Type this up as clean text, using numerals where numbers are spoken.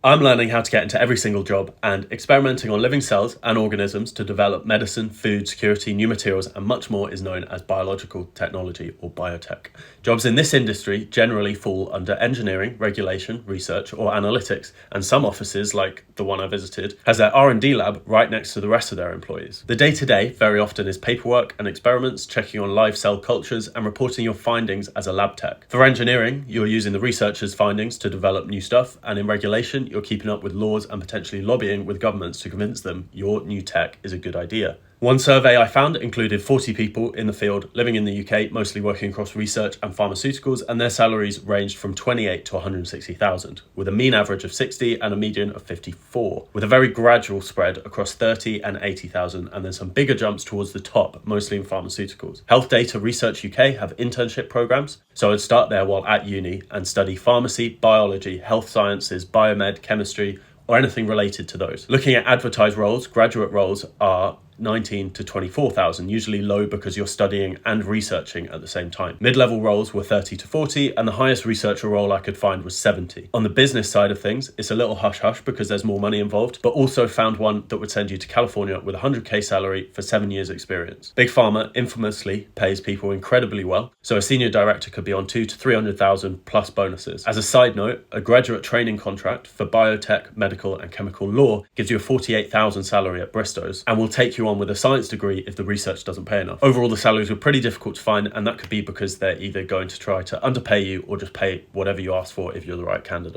I'm learning how to get into every single job and experimenting on living cells and organisms to develop medicine, food security, new materials, and much more is known as biological technology or biotech. Jobs in this industry generally fall under engineering, regulation, research, or analytics, and some offices, like the one I visited, has their R&D lab right next to the rest of their employees. The day-to-day very often is paperwork and experiments, checking on live cell cultures, and reporting your findings as a lab tech. For engineering, you're using the researchers' findings to develop new stuff, and in regulation, you're keeping up with laws and potentially lobbying with governments to convince them your new tech is a good idea. One survey I found included 40 people in the field living in the UK, mostly working across research and pharmaceuticals, and their salaries ranged from 28 to 160,000, with a mean average of 60 and a median of 54, with a very gradual spread across 30 and 80,000, and then some bigger jumps towards the top, mostly in pharmaceuticals. Health Data Research UK have internship programs, so I'd start there while at uni and study pharmacy, biology, health sciences, biomed, chemistry, or anything related to those. Looking at advertised roles, graduate roles are 19 to 24,000, usually low because you're studying and researching at the same time. Mid-level roles were 30 to 40, and the highest researcher role I could find was 70. On the business side of things, it's a little hush-hush because there's more money involved, but also found one that would send you to California with a 100k salary for 7 years experience. Big Pharma infamously pays people incredibly well, so a senior director could be on 2 to 300,000 plus bonuses. As a side note, a graduate training contract for biotech, medical and chemical law gives you a 48,000 salary at Bristow's and will take you on with a science degree if the research doesn't pay enough. Overall, the salaries were pretty difficult to find, and that could be because they're either going to try to underpay you or just pay whatever you ask for if you're the right candidate.